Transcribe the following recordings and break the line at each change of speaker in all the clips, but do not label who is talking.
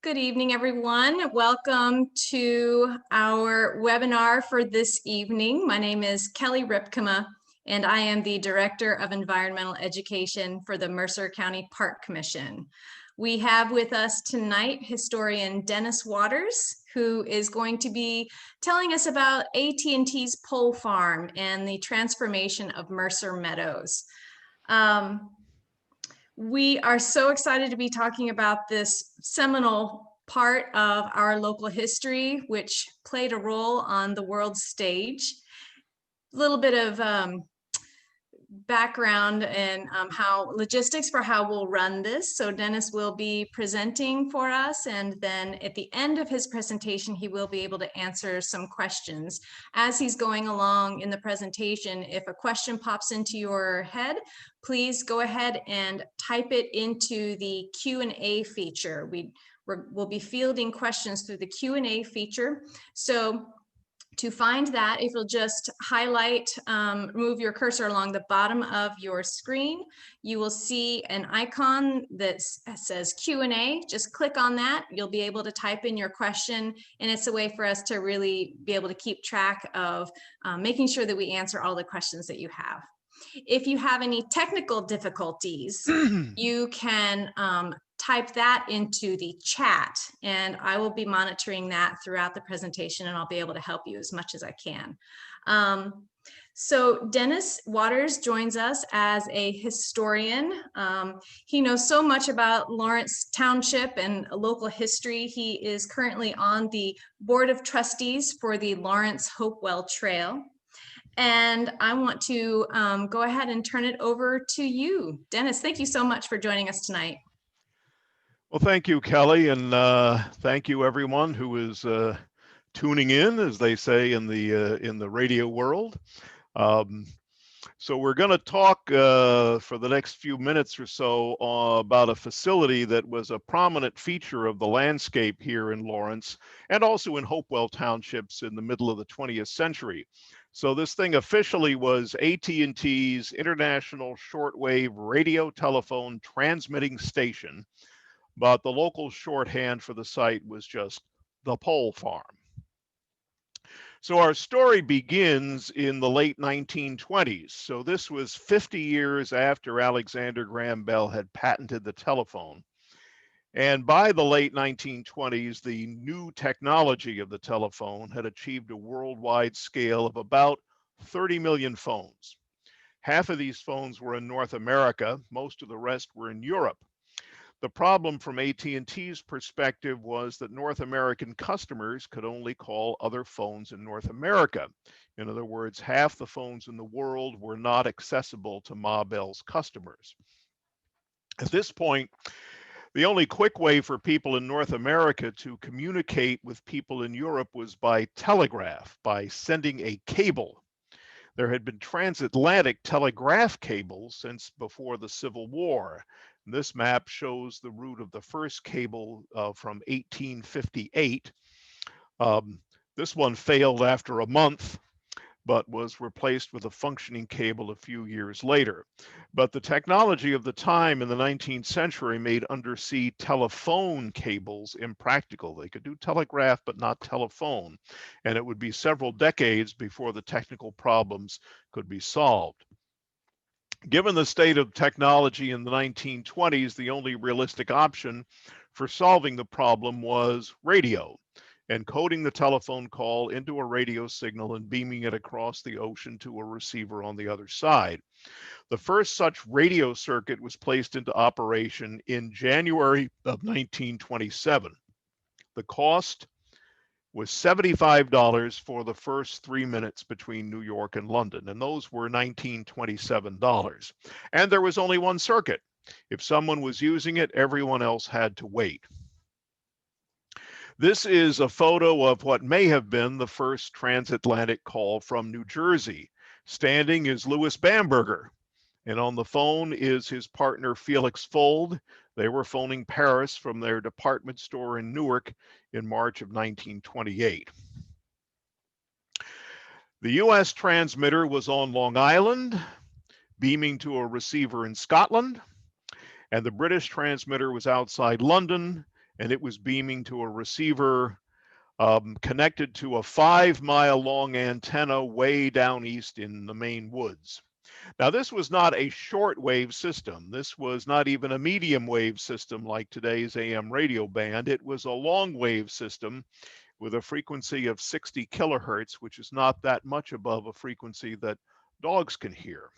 Good evening, everyone. Welcome to our webinar for this evening. My name is Kelly Ripkema, and I am the Director of Environmental Education for the Mercer County Park Commission. We have with us tonight historian Dennis Waters, who is going to be telling us about AT&T's pole farm and the transformation of Mercer Meadows. We are so excited to be talking about this seminal part of our local history, which played a role on the world stage. A little bit of background and how logistics for how we'll run this. So Dennis will be presenting for us, and then at the end of his presentation, he will be able to answer some questions. As he's going along in the presentation, if a question pops into your head, please go ahead and type it into the Q&A feature. We'll be fielding questions through the Q&A feature. So to find that, if you'll just highlight, move your cursor along the bottom of your screen, you will see an icon that says Q&A. Just click on that. You'll be able to type in your question, and it's a way for us to really be able to keep track of making sure that we answer all the questions that you have. If you have any technical difficulties, you can type that into the chat, and I will be monitoring that throughout the presentation, and I'll be able to help you as much as I can. So Dennis Waters joins us as a historian. He knows so much about Lawrence Township and local history. He is currently on the Board of Trustees for the Lawrence Hopewell Trail. And I want to go ahead and turn it over to you. Dennis, thank you so much for joining us tonight.
Well, thank you, Kelly, and thank you everyone who is tuning in, as they say in the radio world. So we're going to talk for the next few minutes or so about a facility that was a prominent feature of the landscape here in Lawrence and also in Hopewell Townships in the middle of the 20th century. So this thing officially was AT&T's International Shortwave Radiotelephone Transmitting Station, but the local shorthand for the site was just the pole farm. So our story begins in the late 1920s. So this was 50 years after Alexander Graham Bell had patented the telephone. And by the late 1920s, the new technology of the telephone had achieved a worldwide scale of about 30 million phones. Half of these phones were in North America, most of the rest were in Europe. The problem from AT&T's perspective was that North American customers could only call other phones in North America. In other words, half the phones in the world were not accessible to Ma Bell's customers. At this point, the only quick way for people in North America to communicate with people in Europe was by telegraph, by sending a cable. There had been transatlantic telegraph cables since before the Civil War. This map shows the route of the first cable from 1858. This one failed after a month, but was replaced with a functioning cable a few years later. But the technology of the time in the 19th century made undersea telephone cables impractical. They could do telegraph, but not telephone. And it would be several decades before the technical problems could be solved. Given the state of technology in the 1920s, the only realistic option for solving the problem was radio, encoding the telephone call into a radio signal and beaming it across the ocean to a receiver on the other side. The first such radio circuit was placed into operation in January of 1927. The cost was $75 for the first 3 minutes between New York and London, and those were $1927. And there was only one circuit. If someone was using it, everyone else had to wait. This is a photo of what may have been the first transatlantic call from New Jersey. Standing is Louis Bamberger, and on the phone is his partner Felix Fold. They were phoning Paris from their department store in Newark in March of 1928. The US transmitter was on Long Island, beaming to a receiver in Scotland, and the British transmitter was outside London and it was beaming to a receiver connected to a 5-mile long antenna way down east in the Maine woods. Now, this was not a shortwave system. This was not even a medium wave system like today's AM radio band. It was a long wave system with a frequency of 60 kilohertz, which is not that much above a frequency that dogs can hear.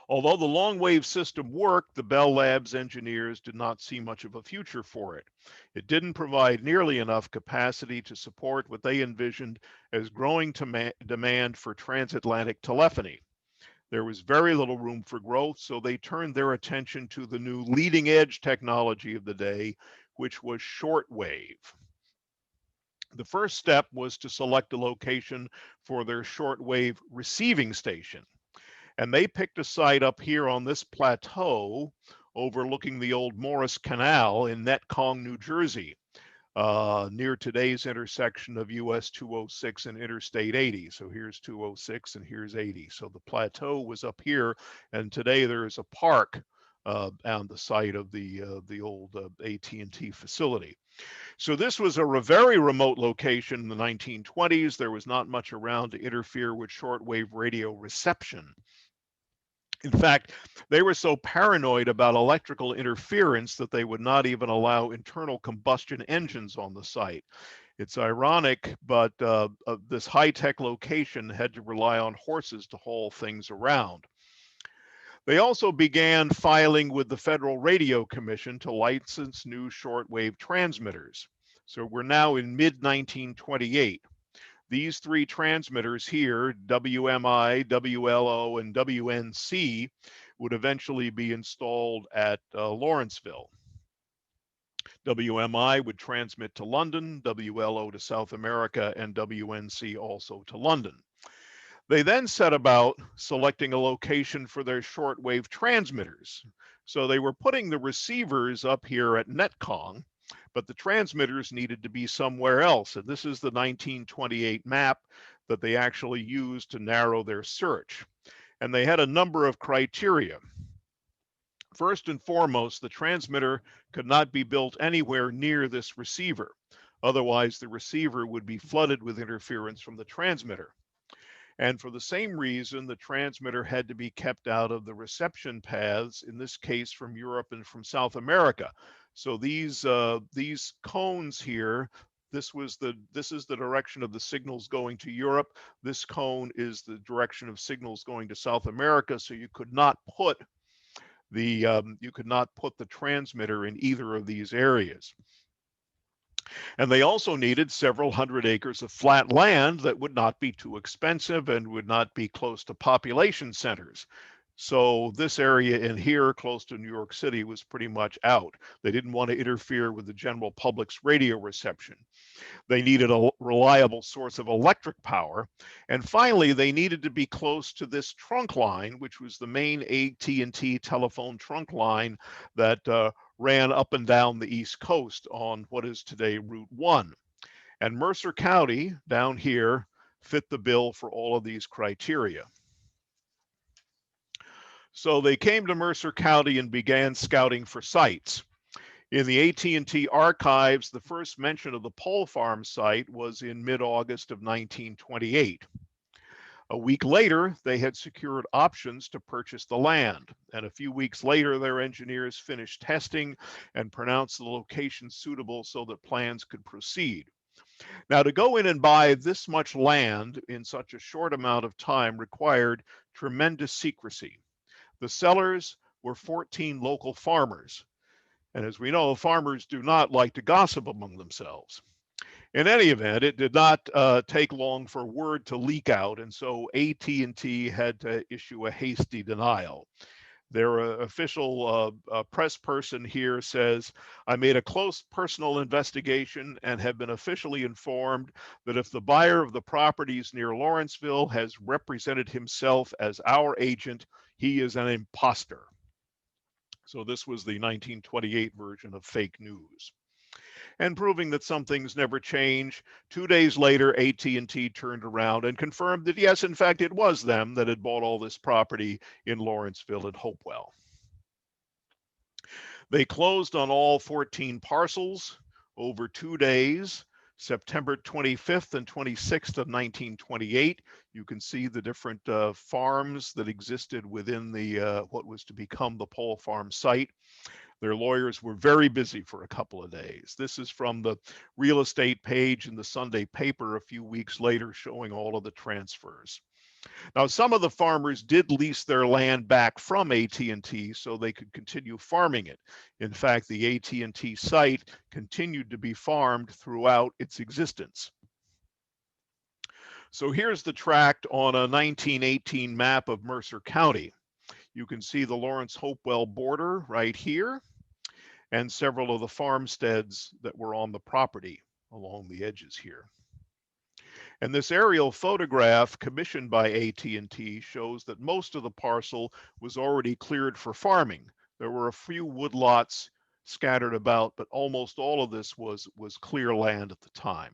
Although the long wave system worked, the Bell Labs engineers did not see much of a future for it. It didn't provide nearly enough capacity to support what they envisioned as growing demand for transatlantic telephony. There was very little room for growth, so they turned their attention to the new leading edge technology of the day, which was shortwave. The first step was to select a location for their shortwave receiving station. And they picked a site up here on this plateau overlooking the old Morris Canal in Netcong, New Jersey, near today's intersection of US 206 and Interstate 80. So here's 206 and here's 80. So the plateau was up here, and today there is a park on the site of the old AT&T facility. So this was a very remote location in the 1920s. There was not much around to interfere with shortwave radio reception. In fact, they were so paranoid about electrical interference that they would not even allow internal combustion engines on the site. It's ironic, but this high-tech location had to rely on horses to haul things around. They also began filing with the Federal Radio Commission to license new shortwave transmitters. So we're now in mid-1928. These three transmitters here, WMI, WLO, and WNC, would eventually be installed at Lawrenceville. WMI would transmit to London, WLO to South America, and WNC also to London. They then set about selecting a location for their shortwave transmitters. So they were putting the receivers up here at Netcong, but the transmitters needed to be somewhere else. And this is the 1928 map that they actually used to narrow their search. And they had a number of criteria. First and foremost, the transmitter could not be built anywhere near this receiver. Otherwise, the receiver would be flooded with interference from the transmitter. And for the same reason, the transmitter had to be kept out of the reception paths, in this case from Europe and from South America. So these cones here, this is the direction of the signals going to Europe. This cone is the direction of signals going to South America. So you could not put the transmitter in either of these areas. And they also needed several hundred acres of flat land that would not be too expensive and would not be close to population centers. So this area in here close to New York City was pretty much out. They didn't want to interfere with the general public's radio reception. They needed a reliable source of electric power. And finally, they needed to be close to this trunk line, which was the main AT&T telephone trunk line that ran up and down the East Coast on what is today Route 1. And Mercer County down here fit the bill for all of these criteria. So they came to Mercer County and began scouting for sites. In the AT&T archives, the first mention of the pole farm site was in mid-August of 1928. A week later, they had secured options to purchase the land, and a few weeks later, their engineers finished testing and pronounced the location suitable so that plans could proceed. Now, to go in and buy this much land in such a short amount of time required tremendous secrecy. The sellers were 14 local farmers, and as we know, farmers do not like to gossip among themselves. In any event, it did not take long for word to leak out, and so AT&T had to issue a hasty denial. Their official press person here says, "I made a close personal investigation and have been officially informed that if the buyer of the properties near Lawrenceville has represented himself as our agent, he is an imposter." So this was the 1928 version of fake news. And proving that some things never change, 2 days later, AT&T turned around and confirmed that yes, in fact, it was them that had bought all this property in Lawrenceville and Hopewell. They closed on all 14 parcels over 2 days, September 25th and 26th of 1928. You can see the different farms that existed within the what was to become the Pole Farm site. Their lawyers were very busy for a couple of days. This is from the real estate page in the Sunday paper a few weeks later, showing all of the transfers. Now, some of the farmers did lease their land back from AT&T so they could continue farming it. In fact, the AT&T site continued to be farmed throughout its existence. So here's the tract on a 1918 map of Mercer County. You can see the Lawrence Hopewell border right here, and several of the farmsteads that were on the property along the edges here. And this aerial photograph commissioned by AT&T shows that most of the parcel was already cleared for farming. There were a few woodlots scattered about, but almost all of this was clear land at the time.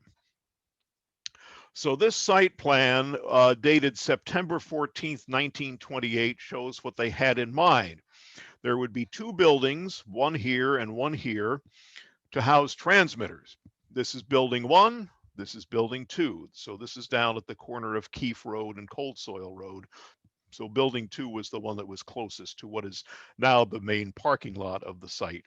So this site plan dated September 14th, 1928 shows what they had in mind. There would be 2 buildings, one here and one here, to house transmitters. This is building 1, this is building 2. So this is down at the corner of Keefe Road and Cold Soil Road. So building 2 was the one that was closest to what is now the main parking lot of the site.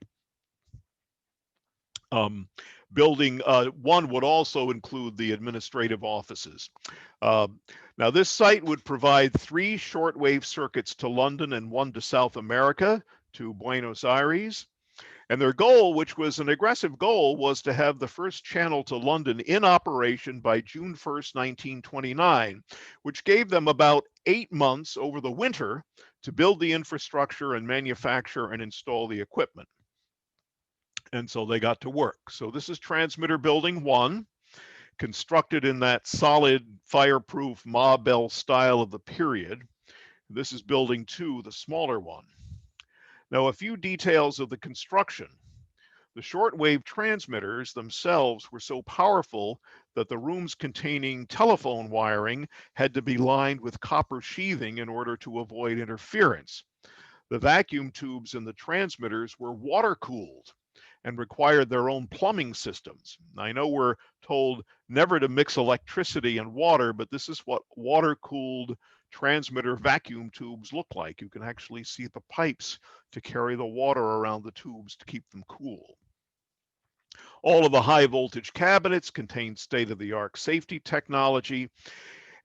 Building 1 would also include the administrative offices. Now this site would provide 3 shortwave circuits to London and 1 to South America, to Buenos Aires. And their goal, which was an aggressive goal, was to have the first channel to London in operation by June 1st, 1929, which gave them about 8 months over the winter to build the infrastructure and manufacture and install the equipment. And so they got to work. So this is transmitter building 1, constructed in that solid fireproof Ma Bell style of the period. This is building 2, the smaller one. Now, a few details of the construction. The shortwave transmitters themselves were so powerful that the rooms containing telephone wiring had to be lined with copper sheathing in order to avoid interference. The vacuum tubes in the transmitters were water cooled and required their own plumbing systems. I know we're told never to mix electricity and water, but this is what water-cooled transmitter vacuum tubes look like. You can actually see the pipes to carry the water around the tubes to keep them cool. All of the high voltage cabinets contain state-of-the-art safety technology,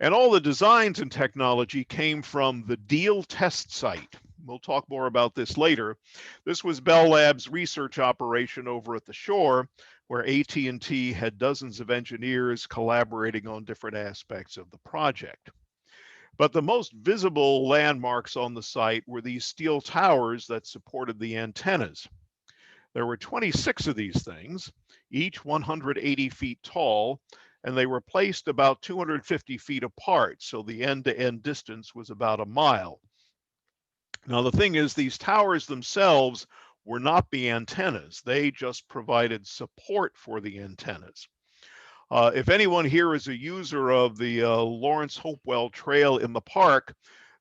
and all the designs and technology came from the Deal test site. We'll talk more about this later. This was Bell Labs' research operation over at the shore, where AT&T had dozens of engineers collaborating on different aspects of the project. But the most visible landmarks on the site were these steel towers that supported the antennas. There were 26 of these things, each 180 feet tall, and they were placed about 250 feet apart, so the end-to-end distance was about a mile. Now, the thing is, these towers themselves were not the antennas. They just provided support for the antennas. If anyone here is a user of the Lawrence Hopewell Trail in the park,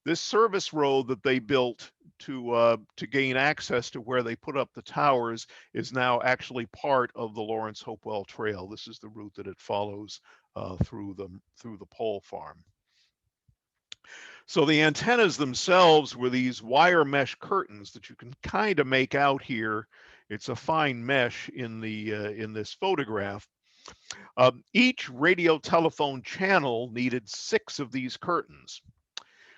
this service road that they built to gain access to where they put up the towers is now actually part of the Lawrence Hopewell Trail. This is the route that it follows through the pole farm. So the antennas themselves were these wire mesh curtains that you can kind of make out here. It's a fine mesh in this photograph. Each radiotelephone channel needed 6 of these curtains.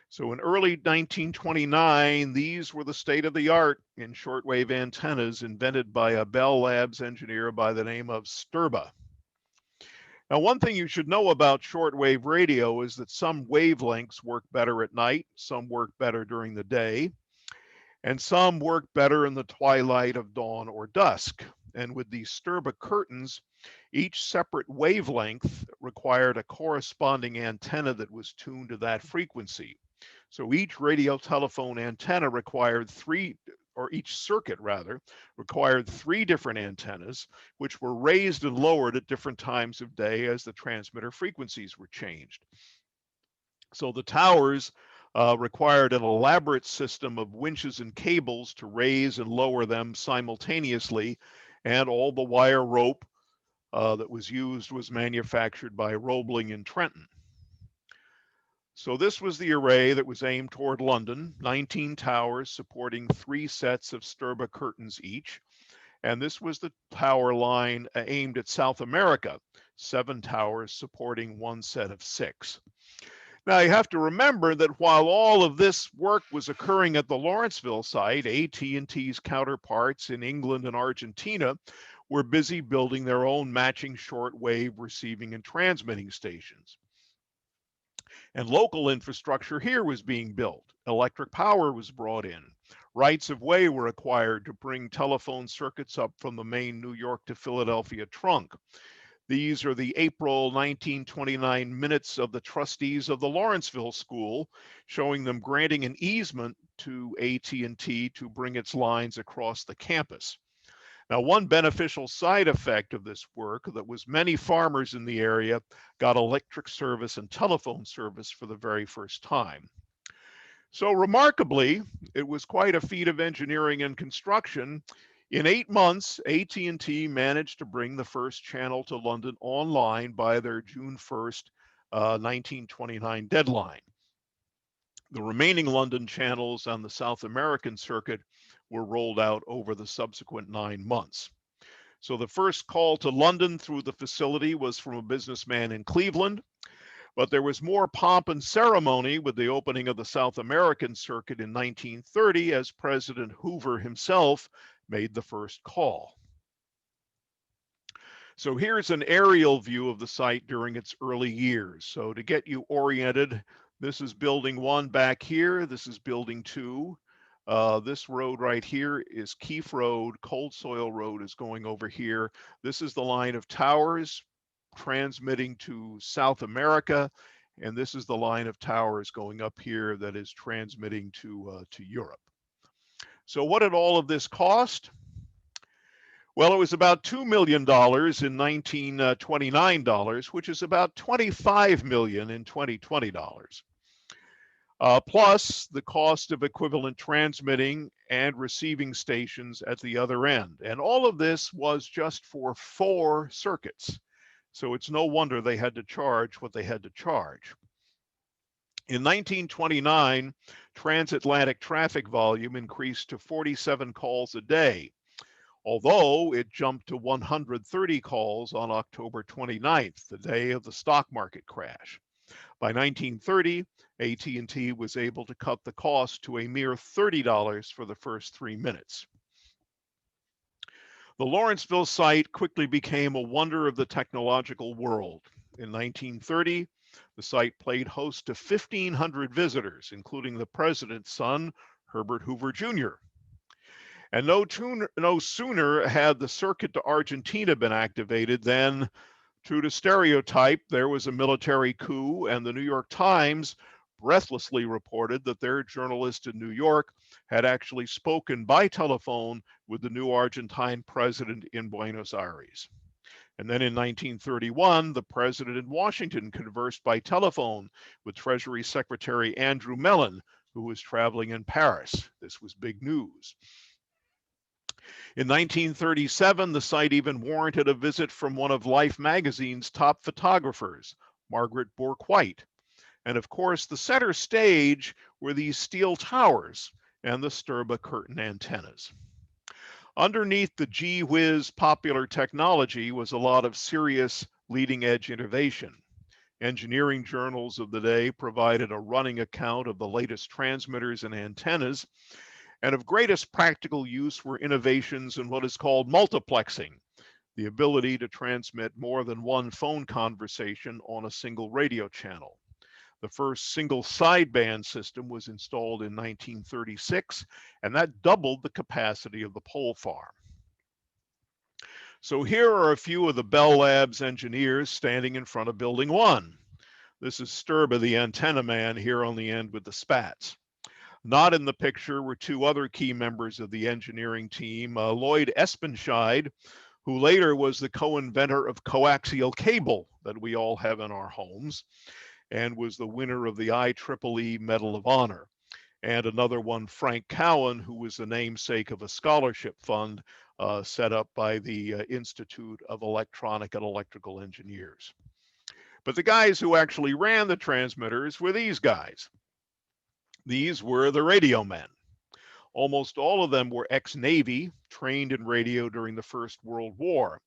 So in early 1929, these were the state of the art in shortwave antennas invented by a Bell Labs engineer by the name of Sturba. Now, one thing you should know about shortwave radio is that some wavelengths work better at night, some work better during the day, and some work better in the twilight of dawn or dusk. And with these Sturba curtains, each separate wavelength required a corresponding antenna that was tuned to that frequency. So each radiotelephone antenna required 3, or each circuit rather, required 3 different antennas, which were raised and lowered at different times of day as the transmitter frequencies were changed. So the towers required an elaborate system of winches and cables to raise and lower them simultaneously, and all the wire rope that was used was manufactured by Roebling in Trenton. So this was the array that was aimed toward London, 19 towers supporting 3 sets of Sturba curtains each. And this was the tower line aimed at South America, 7 towers supporting 1 set of 6. Now you have to remember that while all of this work was occurring at the Lawrenceville site, AT&T's counterparts in England and Argentina were busy building their own matching shortwave receiving and transmitting stations. And local infrastructure here was being built. Electric power was brought in. Rights of way were acquired to bring telephone circuits up from the main New York to Philadelphia trunk. These are the April 1929 minutes of the trustees of the Lawrenceville School, showing them granting an easement to AT&T to bring its lines across the campus. Now, one beneficial side effect of this work that was many farmers in the area got electric service and telephone service for the very first time. So remarkably, it was quite a feat of engineering and construction. In 8 months, AT&T managed to bring the first channel to London online by their June 1st, 1929 deadline. The remaining London channels on the South American circuit were rolled out over the subsequent 9 months. So the first call to London through the facility was from a businessman in Cleveland, but there was more pomp and ceremony with the opening of the South American circuit in 1930 as President Hoover himself made the first call. So here's an aerial view of the site during its early years. So to get you oriented, this is building 1 back here. This is building 2. This road right here is Keefe Road. Cold Soil Road is going over here. This is the line of towers transmitting to South America. And this is the line of towers going up here that is transmitting to Europe. So what did all of this cost? Well, it was about $2 million in 1929 dollars, which is about $25 million in 2020 dollars. Plus the cost of equivalent transmitting and receiving stations at the other end. And all of this was just for 4 circuits. So it's no wonder they had to charge what they had to charge. In 1929, transatlantic traffic volume increased to 47 calls a day, although it jumped to 130 calls on October 29th, the day of the stock market crash. By 1930, AT&T was able to cut the cost to a mere $30 for the first 3 minutes. The Lawrenceville site quickly became a wonder of the technological world. In 1930, the site played host to 1,500 visitors, including the president's son, Herbert Hoover Jr. And no sooner had the circuit to Argentina been activated than, true to stereotype, there was a military coup, and the New York Times breathlessly reported that their journalist in New York had actually spoken by telephone with the new Argentine president in Buenos Aires. And then in 1931, the president in Washington conversed by telephone with Treasury Secretary Andrew Mellon, who was traveling in Paris. This was big news. In 1937, the site even warranted a visit from one of Life magazine's top photographers, Margaret Bourke-White. And of course, the center stage were these steel towers and the Sturba curtain antennas. Underneath the gee whiz popular technology was a lot of serious leading edge innovation. Engineering journals of the day provided a running account of the latest transmitters and antennas, and of greatest practical use were innovations in what is called multiplexing, the ability to transmit more than one phone conversation on a single radio channel. The first single sideband system was installed in 1936, and that doubled the capacity of the pole farm. So here are a few of the Bell Labs engineers standing in front of Building 1. This is Sturba, the antenna man, here on the end with the spats. Not in the picture were 2 other key members of the engineering team, Lloyd Espenscheid, who later was the co-inventor of coaxial cable that we all have in our homes, and was the winner of the IEEE Medal of Honor. And another one, Frank Cowan, who was the namesake of a scholarship fund set up by the Institute of Electronic and Electrical Engineers. But the guys who actually ran the transmitters were these guys. These were the radio men. Almost all of them were ex-Navy, trained in radio during the First World War.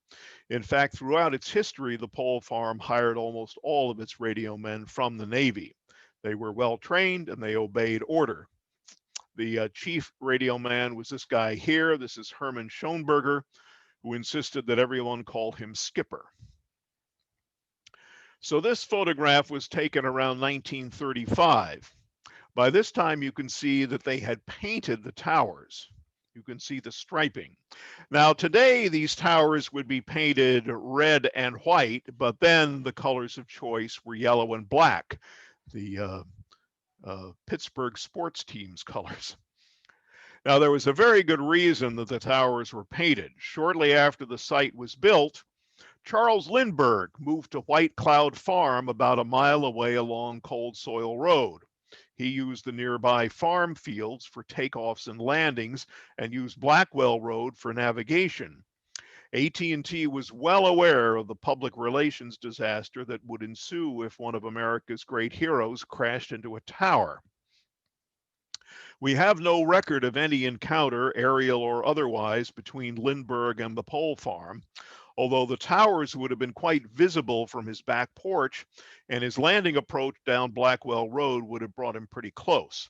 In fact, throughout its history, the Pole Farm hired almost all of its radio men from the Navy. They were well trained and they obeyed order. The chief radio man was this guy here. This is Herman Schoenberger, who insisted that everyone call him Skipper. So this photograph was taken around 1935. By this time, you can see that they had painted the towers. You can see the striping. Now, today, these towers would be painted red and white, but then the colors of choice were yellow and black, the Pittsburgh sports team's colors. Now, there was a very good reason that the towers were painted. Shortly after the site was built, Charles Lindbergh moved to White Cloud Farm about a mile away along Cold Soil Road. He used the nearby farm fields for takeoffs and landings and used Blackwell Road for navigation. AT&T was well aware of the public relations disaster that would ensue if one of America's great heroes crashed into a tower. We have no record of any encounter, aerial or otherwise, between Lindbergh and the Pole Farm, although the towers would have been quite visible from his back porch, and his landing approach down Blackwell Road would have brought him pretty close.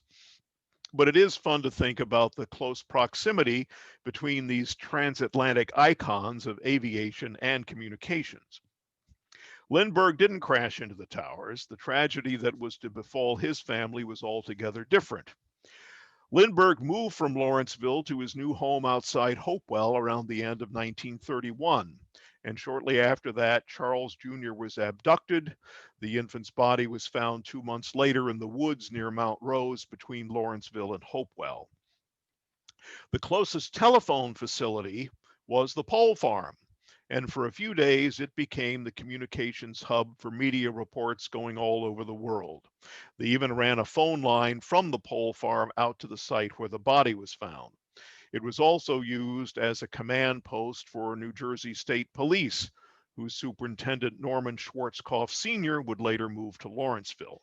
But it is fun to think about the close proximity between these transatlantic icons of aviation and communications. Lindbergh didn't crash into the towers. The tragedy that was to befall his family was altogether different. Lindbergh moved from Lawrenceville to his new home outside Hopewell around the end of 1931. And shortly after that, Charles Jr. was abducted. The infant's body was found 2 months later in the woods near Mount Rose between Lawrenceville and Hopewell. The closest telephone facility was the Pole Farm. And for a few days, it became the communications hub for media reports going all over the world. They even ran a phone line from the Pole Farm out to the site where the body was found. It was also used as a command post for New Jersey State Police, whose Superintendent Norman Schwarzkopf Sr. would later move to Lawrenceville.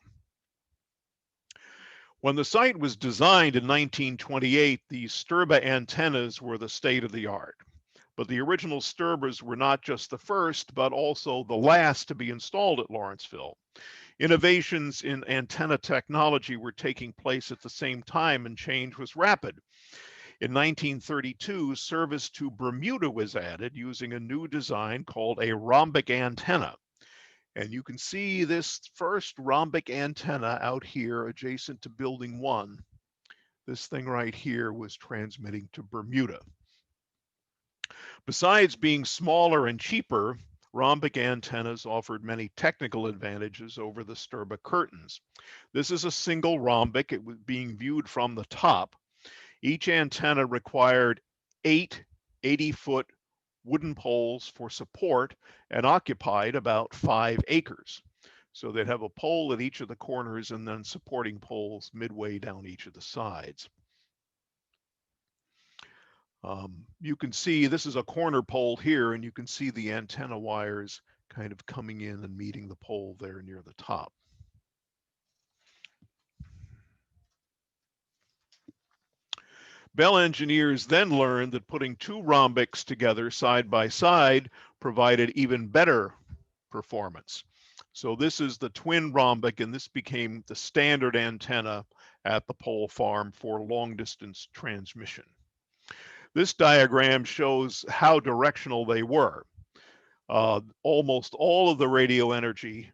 When the site was designed in 1928, the Sturba antennas were the state of the art. But the original Sturbas were not just the first, but also the last to be installed at Lawrenceville. Innovations in antenna technology were taking place at the same time, and change was rapid. In 1932, service to Bermuda was added using a new design called a rhombic antenna. And you can see this first rhombic antenna out here adjacent to Building 1. This thing right here was transmitting to Bermuda. Besides being smaller and cheaper, rhombic antennas offered many technical advantages over the Sturba curtains. This is a single rhombic. It was being viewed from the top. Each antenna required 8 80-foot wooden poles for support and occupied about 5 acres. So they'd have a pole at each of the corners and then supporting poles midway down each of the sides. You can see this is a corner pole here, and you can see the antenna wires kind of coming in and meeting the pole there near the top. Bell engineers then learned that putting 2 rhombics together side by side provided even better performance. So this is the twin rhombic, and this became the standard antenna at the Pole Farm for long distance transmission. This diagram shows how directional they were. Almost all of the radio energy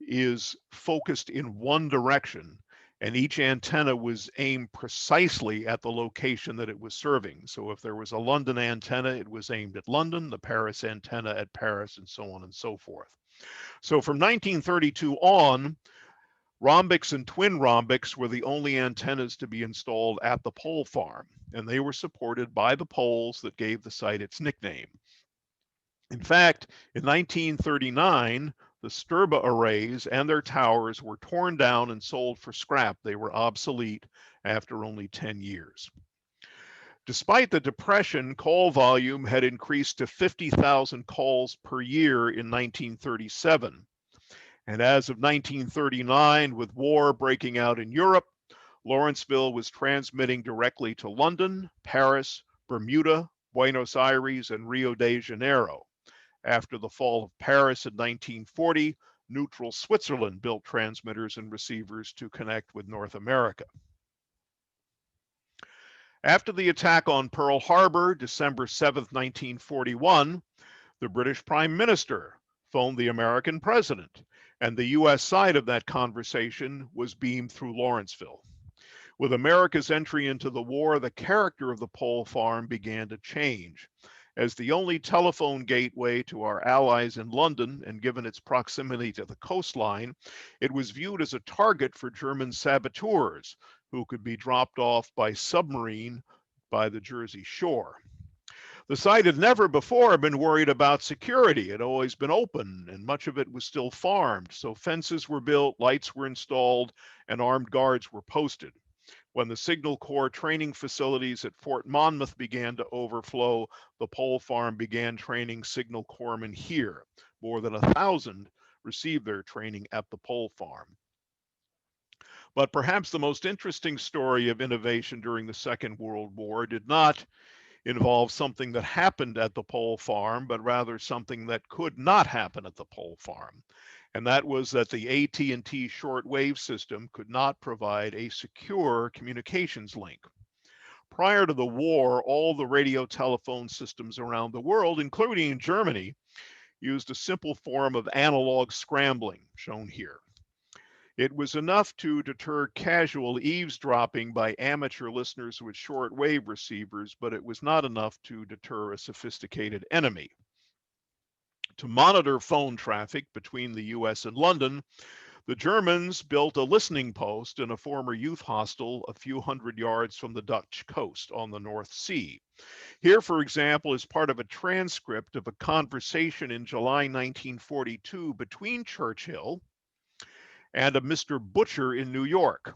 is focused in one direction, and each antenna was aimed precisely at the location that it was serving. So if there was a London antenna, it was aimed at London, the Paris antenna at Paris, and so on and so forth. So from 1932 on, rhombics and twin rhombics were the only antennas to be installed at the Pole Farm, and they were supported by the poles that gave the site its nickname. In fact, in 1939, the Sturba arrays and their towers were torn down and sold for scrap. They were obsolete after only 10 years. Despite the depression, call volume had increased to 50,000 calls per year in 1937. And as of 1939, with war breaking out in Europe, Lawrenceville was transmitting directly to London, Paris, Bermuda, Buenos Aires, and Rio de Janeiro. After the fall of Paris in 1940, neutral Switzerland built transmitters and receivers to connect with North America. After the attack on Pearl Harbor, December 7, 1941, the British Prime Minister phoned the American president, and the U.S. side of that conversation was beamed through Lawrenceville. With America's entry into the war, the character of the pole farm began to change. As the only telephone gateway to our allies in London, and given its proximity to the coastline, it was viewed as a target for German saboteurs who could be dropped off by submarine by the Jersey shore. The site had never before been worried about security. It had always been open, and much of it was still farmed, so fences were built, lights were installed, and armed guards were posted. When the Signal Corps training facilities at Fort Monmouth began to overflow, the pole farm began training Signal Corpsmen here. More than 1,000 received their training at the pole farm. But perhaps the most interesting story of innovation during the Second World War did not involve something that happened at the pole farm, but rather something that could not happen at the pole farm. And that was that the AT&T shortwave system could not provide a secure communications link. Prior to the war, all the radiotelephone systems around the world, including Germany, used a simple form of analog scrambling, shown here. It was enough to deter casual eavesdropping by amateur listeners with shortwave receivers, but it was not enough to deter a sophisticated enemy. To monitor phone traffic between the US and London, the Germans built a listening post in a former youth hostel a few hundred yards from the Dutch coast on the North Sea. Here, for example, is part of a transcript of a conversation in July 1942 between Churchill and a Mr. Butcher in New York.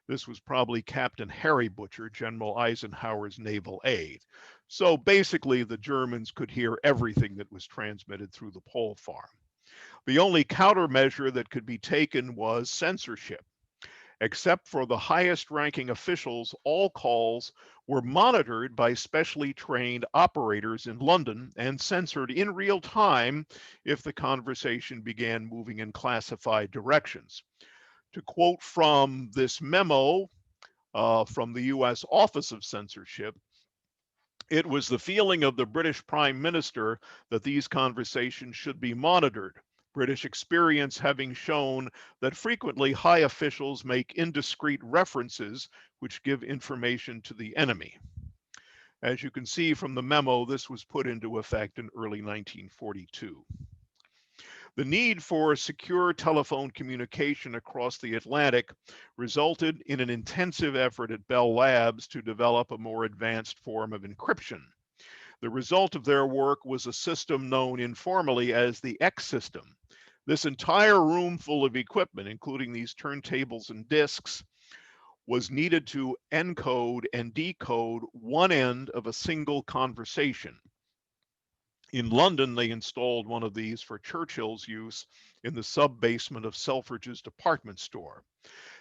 This was probably Captain Harry Butcher, General Eisenhower's naval aide. So basically, the Germans could hear everything that was transmitted through the pole farm. The only countermeasure that could be taken was censorship. Except for the highest ranking officials, all calls were monitored by specially trained operators in London and censored in real time if the conversation began moving in classified directions. To quote from this memo from the US Office of Censorship, it was the feeling of the British Prime Minister that these conversations should be monitored. British experience having shown that frequently high officials make indiscreet references which give information to the enemy. As you can see from the memo, this was put into effect in early 1942. The need for secure telephone communication across the Atlantic resulted in an intensive effort at Bell Labs to develop a more advanced form of encryption. The result of their work was a system known informally as the X system. This entire room full of equipment, including these turntables and disks, was needed to encode and decode one end of a single conversation. In London, they installed one of these for Churchill's use in the sub-basement of Selfridge's department store.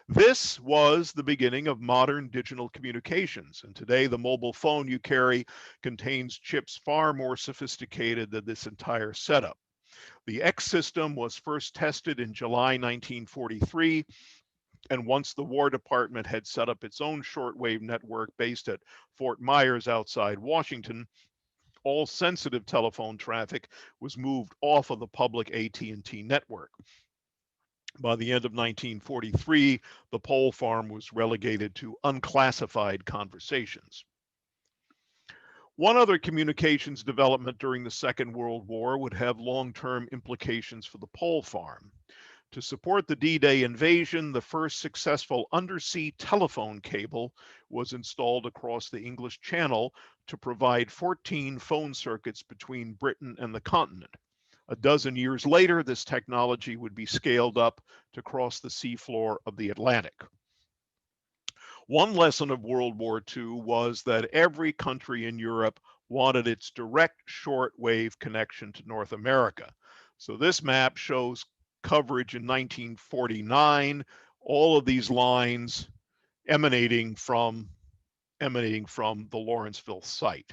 This was the beginning of modern digital communications, and today the mobile phone you carry contains chips far more sophisticated than this entire setup. The X system was first tested in July 1943, and once the War Department had set up its own shortwave network based at Fort Myers outside Washington, all sensitive telephone traffic was moved off of the public AT&T network. By the end of 1943, the pole farm was relegated to unclassified conversations. One other communications development during the Second World War would have long-term implications for the pole farm. To support the D-Day invasion, the first successful undersea telephone cable was installed across the English Channel to provide 14 phone circuits between Britain and the continent. A dozen years later, this technology would be scaled up to cross the seafloor of the Atlantic. One lesson of World War II was that every country in Europe wanted its direct shortwave connection to North America. So this map shows coverage in 1949, all of these lines emanating from the Lawrenceville site.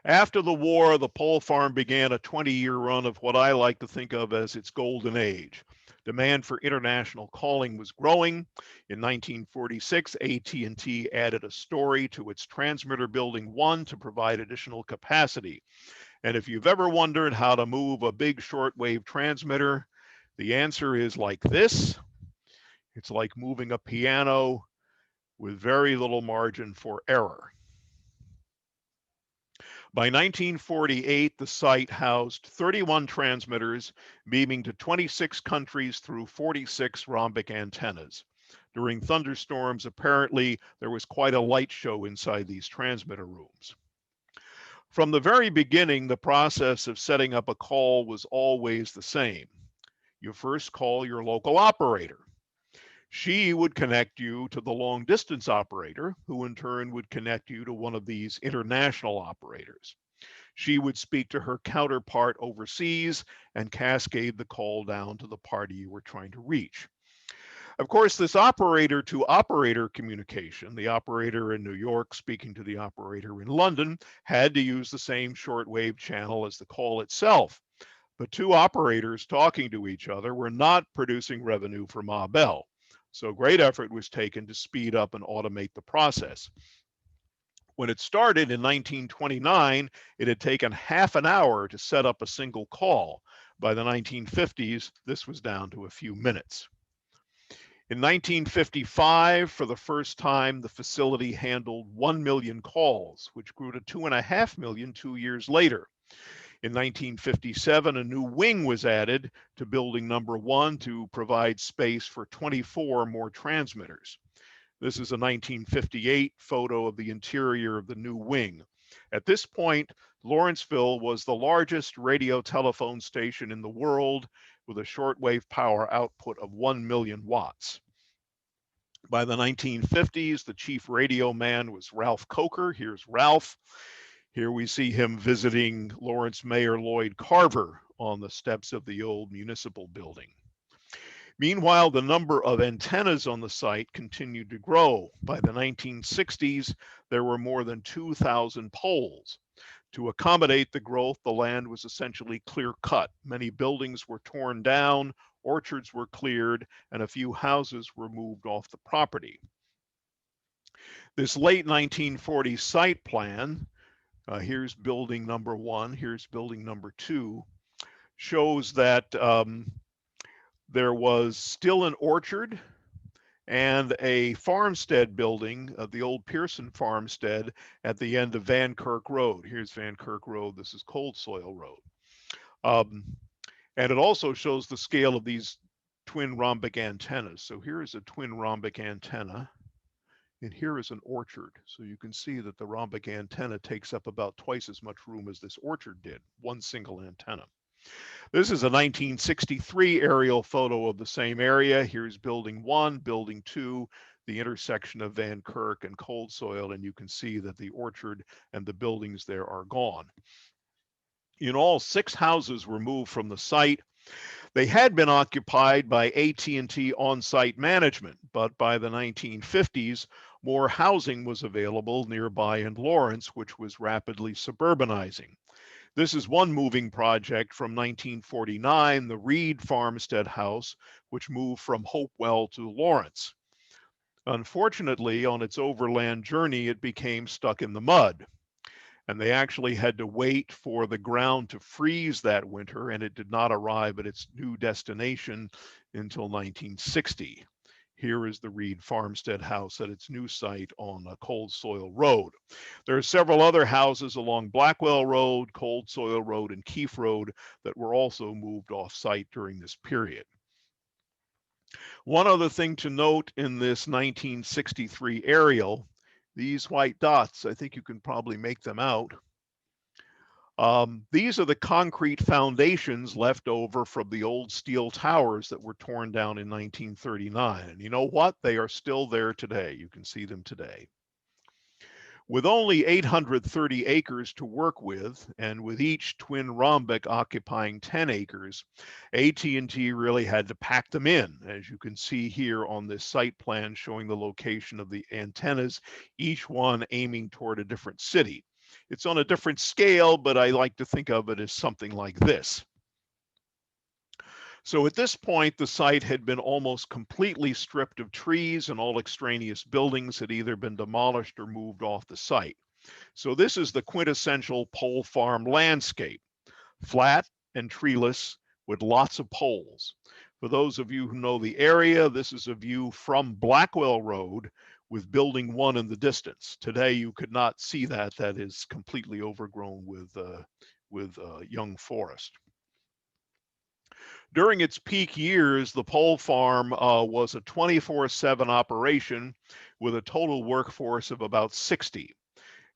After the war, the pole farm began a 20-year run of what I like to think of as its golden age. Demand for international calling was growing. In 1946, AT&T added a story to its transmitter building 1 to provide additional capacity. And if you've ever wondered how to move a big shortwave transmitter, the answer is like this. It's like moving a piano with very little margin for error. By 1948, the site housed 31 transmitters beaming to 26 countries through 46 rhombic antennas. During thunderstorms, apparently, there was quite a light show inside these transmitter rooms. From the very beginning, the process of setting up a call was always the same. You first call your local operator. She would connect you to the long distance operator, who in turn would connect you to one of these international operators. She would speak to her counterpart overseas and cascade the call down to the party you were trying to reach. Of course, this operator to operator communication, the operator in New York speaking to the operator in London, had to use the same shortwave channel as the call itself. But two operators talking to each other were not producing revenue for Ma Bell. So great effort was taken to speed up and automate the process. When it started in 1929, it had taken half an hour to set up a single call. By the 1950s, this was down to a few minutes. In 1955, for the first time, the facility handled 1 million calls, which grew to 2.5 million 2 years later. In 1957, a new wing was added to building number 1 to provide space for 24 more transmitters. This is a 1958 photo of the interior of the new wing. At this point, Lawrenceville was the largest radio telephone station in the world with a shortwave power output of 1 million watts. By the 1950s, the chief radio man was Ralph Coker. Here's Ralph. Here we see him visiting Lawrence Mayor Lloyd Carver on the steps of the old municipal building. Meanwhile, the number of antennas on the site continued to grow. By the 1960s, there were more than 2,000 poles. To accommodate the growth, the land was essentially clear-cut. Many buildings were torn down, orchards were cleared, and a few houses were moved off the property. This late 1940s site plan, here's building number 1, here's building number 2, shows that there was still an orchard and a farmstead building, the old Pearson farmstead at the end of Van Kirk Road. Here's Van Kirk Road, this is Cold Soil Road. And it also shows the scale of these twin rhombic antennas. So here is a twin rhombic antenna, and here is an orchard. So you can see that the rhombic antenna takes up about twice as much room as this orchard did, one single antenna. This is a 1963 aerial photo of the same area. Here's building 1, building 2, the intersection of Van Kirk and Cold Soil, and you can see that the orchard and the buildings there are gone. In all, 6 houses were moved from the site. They had been occupied by AT&T on-site management, but by the 1950s, more housing was available nearby in Lawrence, which was rapidly suburbanizing. This is one moving project from 1949, the Reed Farmstead house, which moved from Hopewell to Lawrence. Unfortunately, on its overland journey, it became stuck in the mud. And they actually had to wait for the ground to freeze that winter, and it did not arrive at its new destination until 1960. Here is the Reed Farmstead house at its new site on Cold Soil Road. There are several other houses along Blackwell Road, Cold Soil Road, and Keefe Road that were also moved off-site during this period. One other thing to note in this 1963 aerial, these white dots, I think you can probably make them out, These are the concrete foundations left over from the old steel towers that were torn down in 1939. And you know what? They are still there today. You can see them today. With only 830 acres to work with, and with each twin rhombic occupying 10 acres, AT&T really had to pack them in, as you can see here on this site plan showing the location of the antennas, each one aiming toward a different city. It's on a different scale, but I like to think of it as something like this. So at this point, the site had been almost completely stripped of trees, and all extraneous buildings had either been demolished or moved off the site. So this is the quintessential pole farm landscape, flat and treeless with lots of poles. For those of you who know the area, this is a view from Blackwell Road with Building 1 in the distance. Today, you could not see that. That is completely overgrown with young forest. During its peak years, the pole farm was a 24/7 operation with a total workforce of about 60.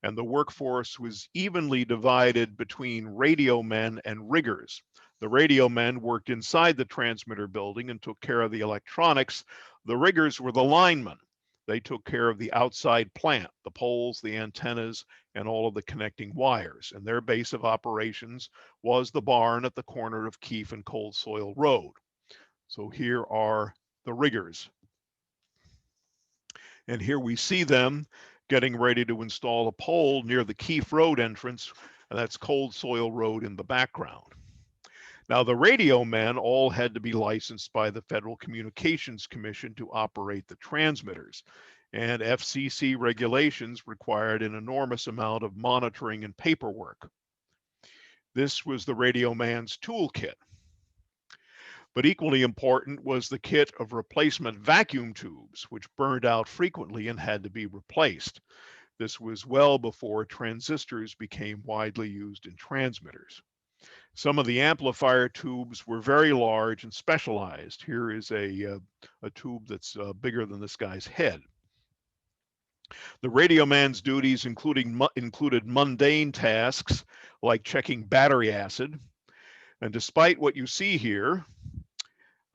And the workforce was evenly divided between radio men and riggers. The radio men worked inside the transmitter building and took care of the electronics. The riggers were the linemen. They took care of the outside plant, the poles, the antennas, and all of the connecting wires. And their base of operations was the barn at the corner of Keefe and Cold Soil Road. So here are the riggers. And here we see them getting ready to install a pole near the Keefe Road entrance, and that's Cold Soil Road in the background. Now, the radio men all had to be licensed by the Federal Communications Commission to operate the transmitters, and FCC regulations required an enormous amount of monitoring and paperwork. This was the radio man's toolkit. But equally important was the kit of replacement vacuum tubes, which burned out frequently and had to be replaced. This was well before transistors became widely used in transmitters. Some of the amplifier tubes were very large and specialized. Here is a tube that's bigger than this guy's head. The radio man's duties included mundane tasks like checking battery acid. And despite what you see here,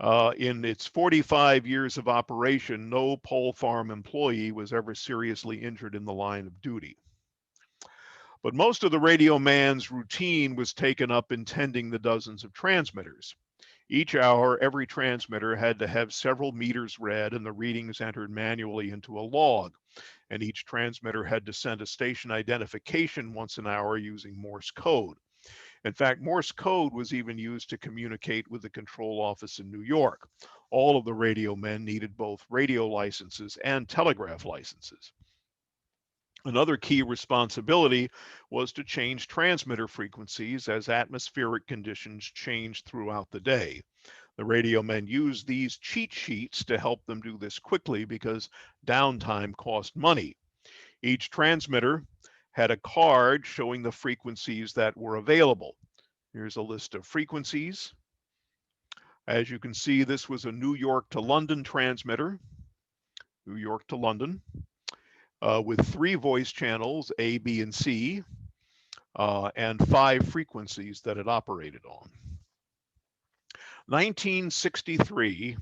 in its 45 years of operation, no pole farm employee was ever seriously injured in the line of duty. But most of the radio man's routine was taken up in tending the dozens of transmitters. Each hour, every transmitter had to have several meters read and the readings entered manually into a log. And each transmitter had to send a station identification once an hour using Morse code. In fact, Morse code was even used to communicate with the control office in New York. All of the radio men needed both radio licenses and telegraph licenses. Another key responsibility was to change transmitter frequencies as atmospheric conditions changed throughout the day. The radio men used these cheat sheets to help them do this quickly because downtime cost money. Each transmitter had a card showing the frequencies that were available. Here's a list of frequencies. As you can see, this was a New York to London transmitter, New York to London, with 3 voice channels, A, B, and C, and 5 frequencies that it operated on. 1963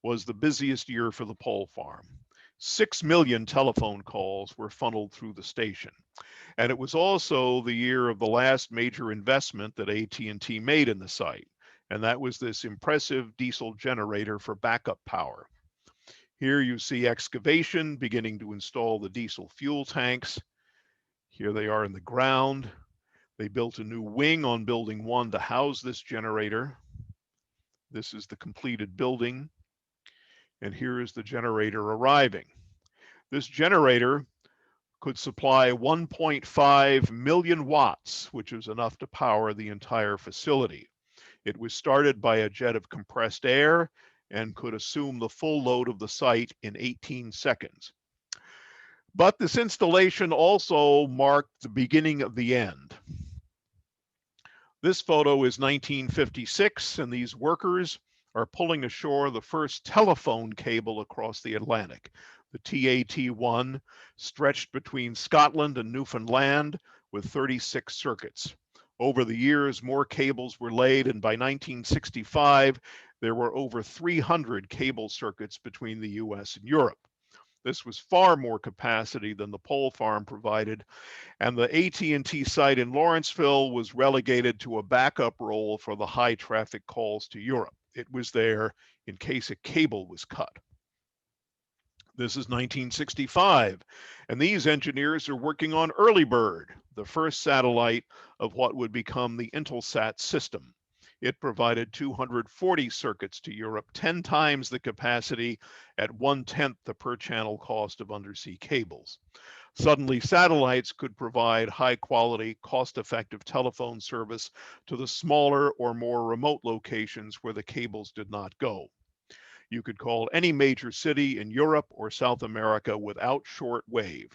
was the busiest year for the pole farm. 6 million telephone calls were funneled through the station. And it was also the year of the last major investment that AT&T made in the site. And that was this impressive diesel generator for backup power. Here you see excavation beginning to install the diesel fuel tanks. Here they are in the ground. They built a new wing on building 1 to house this generator. This is the completed building. And here is the generator arriving. This generator could supply 1.5 million watts, which is enough to power the entire facility. It was started by a jet of compressed air and could assume the full load of the site in 18 seconds. But this installation also marked the beginning of the end. This photo is 1956, and these workers are pulling ashore the first telephone cable across the Atlantic. The TAT-1 stretched between Scotland and Newfoundland with 36 circuits. Over the years, more cables were laid, and by 1965, there were over 300 cable circuits between the US and Europe. This was far more capacity than the pole farm provided, and the AT&T site in Lawrenceville was relegated to a backup role for the high traffic calls to Europe. It was there in case a cable was cut. This is 1965, and these engineers are working on Early Bird, the first satellite of what would become the Intelsat system. It provided 240 circuits to Europe, 10 times the capacity at 1/10 the per channel cost of undersea cables. Suddenly, satellites could provide high quality, cost effective telephone service to the smaller or more remote locations where the cables did not go. You could call any major city in Europe or South America without shortwave.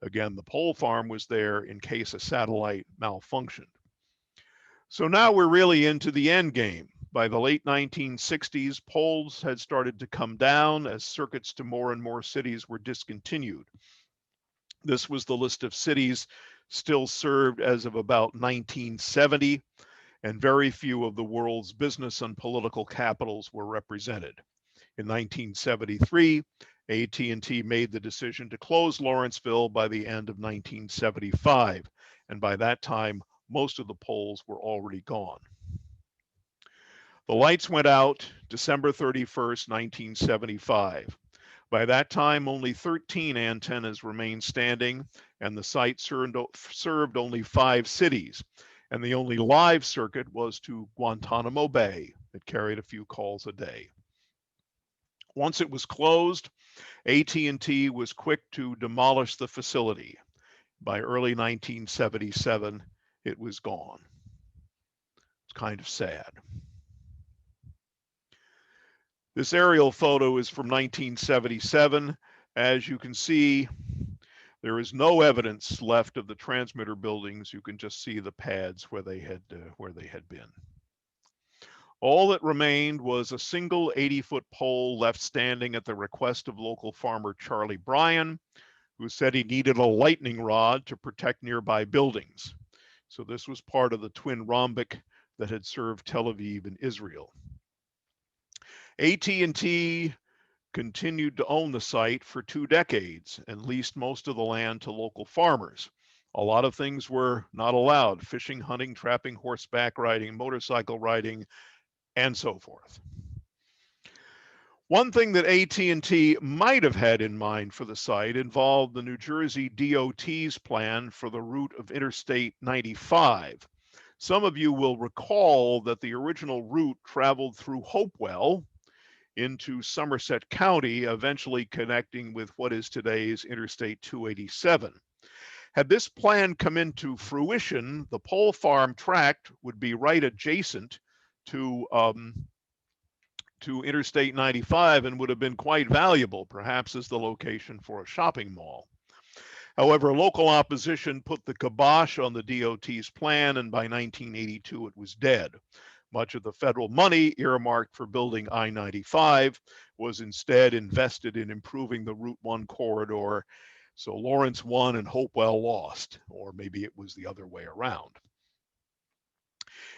Again, the pole farm was there in case a satellite malfunctioned. So now we're really into the end game. By the late 1960s, poles had started to come down as circuits to more and more cities were discontinued. This was the list of cities still served as of about 1970, and very few of the world's business and political capitals were represented. In 1973, AT&T made the decision to close Lawrenceville by the end of 1975, and by that time, most of the poles were already gone. The lights went out December 31st, 1975. By that time, only 13 antennas remained standing, and the site served only 5 cities, and the only live circuit was to Guantanamo Bay. It carried a few calls a day. Once it was closed, AT&T was quick to demolish the facility. By early 1977, it was gone. It's kind of sad. This aerial photo is from 1977. As you can see, there is no evidence left of the transmitter buildings. You can just see the pads where they had been. All that remained was a single 80-foot pole left standing at the request of local farmer Charlie Bryan, who said he needed a lightning rod to protect nearby buildings. So this was part of the twin rhombic that had served Tel Aviv and Israel. AT&T continued to own the site for 2 decades and leased most of the land to local farmers. A lot of things were not allowed: fishing, hunting, trapping, horseback riding, motorcycle riding, and so forth. One thing that AT&T might have had in mind for the site involved the New Jersey DOT's plan for the route of Interstate 95. Some of you will recall that the original route traveled through Hopewell into Somerset County, eventually connecting with what is today's Interstate 287. Had this plan come into fruition, the pole farm tract would be right adjacent to Interstate 95 and would have been quite valuable, perhaps as the location for a shopping mall. However, local opposition put the kibosh on the DOT's plan, and by 1982 it was dead. Much of the federal money earmarked for building I-95 was instead invested in improving the Route 1 corridor, so Lawrence won and Hopewell lost, or maybe it was the other way around.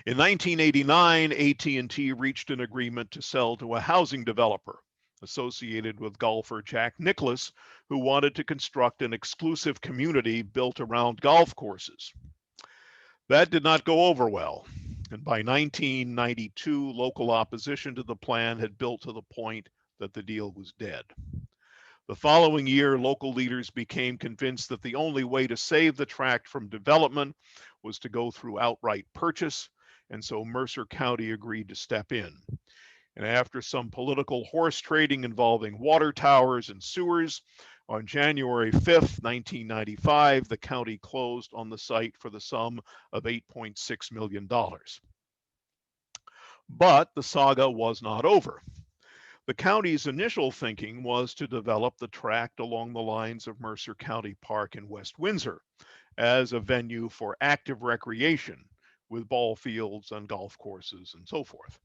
In 1989, AT&T reached an agreement to sell to a housing developer associated with golfer Jack Nicklaus, who wanted to construct an exclusive community built around golf courses. That did not go over well, and by 1992, local opposition to the plan had built to the point that the deal was dead. The following year, local leaders became convinced that the only way to save the tract from development was to go through outright purchase, and so Mercer County agreed to step in. And after some political horse trading involving water towers and sewers, on January 5th, 1995, the county closed on the site for the sum of $8.6 million. But the saga was not over. The county's initial thinking was to develop the tract along the lines of Mercer County Park in West Windsor as a venue for active recreation with ball fields and golf courses and so forth.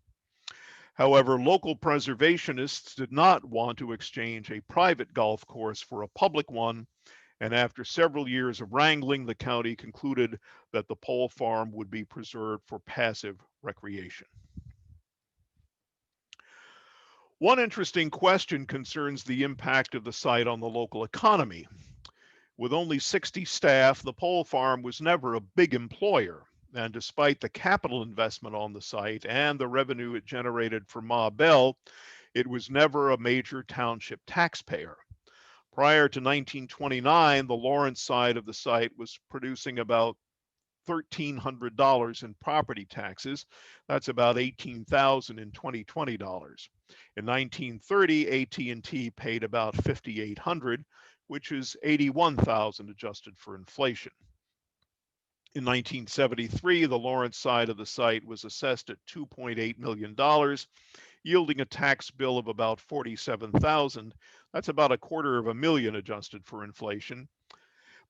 However, local preservationists did not want to exchange a private golf course for a public one, And after several years of wrangling, the county concluded that the pole farm would be preserved for passive recreation. One interesting question concerns the impact of the site on the local economy. With only 60 staff, the pole farm was never a big employer. And despite the capital investment on the site and the revenue it generated for Ma Bell, it was never a major township taxpayer. Prior to 1929, the Lawrence side of the site was producing about $1,300 in property taxes. That's about $18,000 in 2020 dollars. In 1930, AT&T paid about $5,800, which is $81,000 adjusted for inflation. In 1973, the Lawrence side of the site was assessed at $2.8 million, yielding a tax bill of about $47,000. That's about $250,000 adjusted for inflation.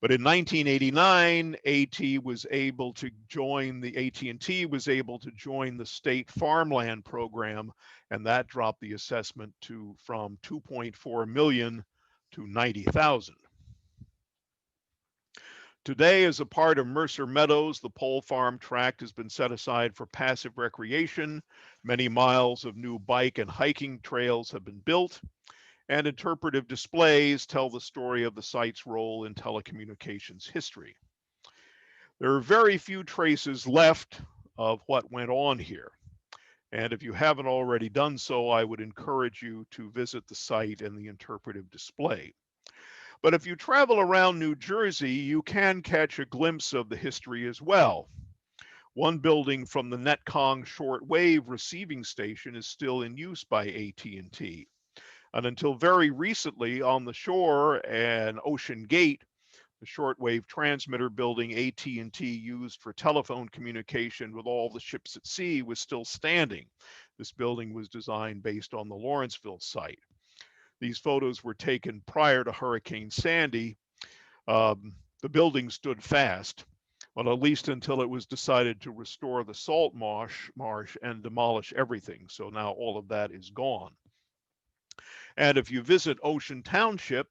But in 1989, AT&T was able to join the state farmland program, and that dropped the assessment from 2.4 million to 90,000. Today, as a part of Mercer Meadows, the pole farm tract has been set aside for passive recreation. Many miles of new bike and hiking trails have been built, and interpretive displays tell the story of the site's role in telecommunications history. There are very few traces left of what went on here. And if you haven't already done so, I would encourage you to visit the site and the interpretive display. But if you travel around New Jersey, you can catch a glimpse of the history as well. One building from the Netcong shortwave receiving station is still in use by AT&T. And until very recently, on the shore and Ocean Gate, the shortwave transmitter building AT&T used for telephone communication with all the ships at sea was still standing. This building was designed based on the Lawrenceville site. These photos were taken prior to Hurricane Sandy. The building stood fast, well, at least until it was decided to restore the salt marsh and demolish everything. So now all of that is gone. And if you visit Ocean Township,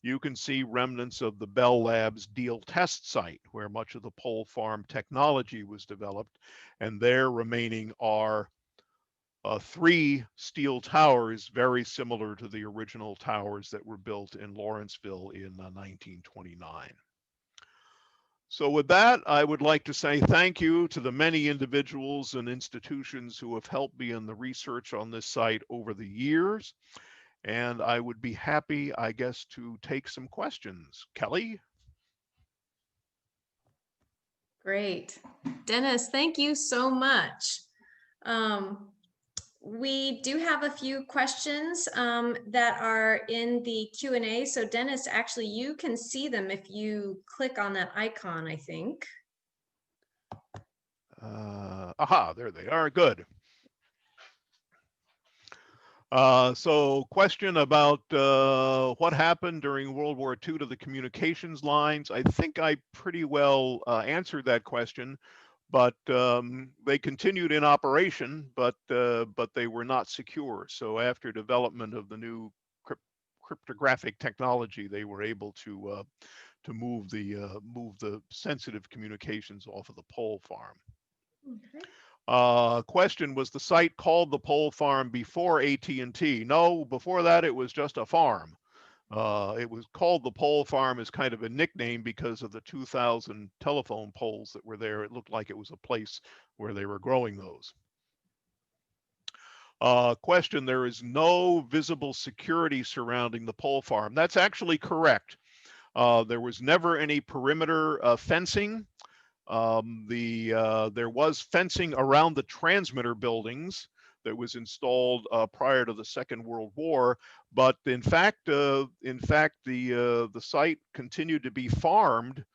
you can see remnants of the Bell Labs Deal test site, where much of the pole farm technology was developed. And there remaining are 3 steel towers, very similar to the original towers that were built in Lawrenceville in 1929. So with that, I would like to say thank you to the many individuals and institutions who have helped me in the research on this site over the years. And I would be happy, I guess, to take some questions. Kelly?
Great. Dennis, thank you so much. We do have a few questions that are in the Q&A. So Dennis, actually, you can see them if you click on that icon, I think.
Aha, there they are. Good. So question about what happened during World War II to the communications lines. I think I pretty well answered that question, but they continued in operation, but they were not secure. So after development of the new cryptographic technology, they were able to move the sensitive communications off of the pole farm.
Okay.
Question, was the site called the pole farm before AT&T? No, before that it was just a farm. It was called the pole farm as kind of a nickname because of the 2,000 telephone poles that were there. It looked like it was a place where they were growing those. Question, there is no visible security surrounding the pole farm. That's actually correct. There was never any perimeter fencing. There was fencing around the transmitter buildings that was installed prior to the Second World War, but in fact, the site continued to be farmed,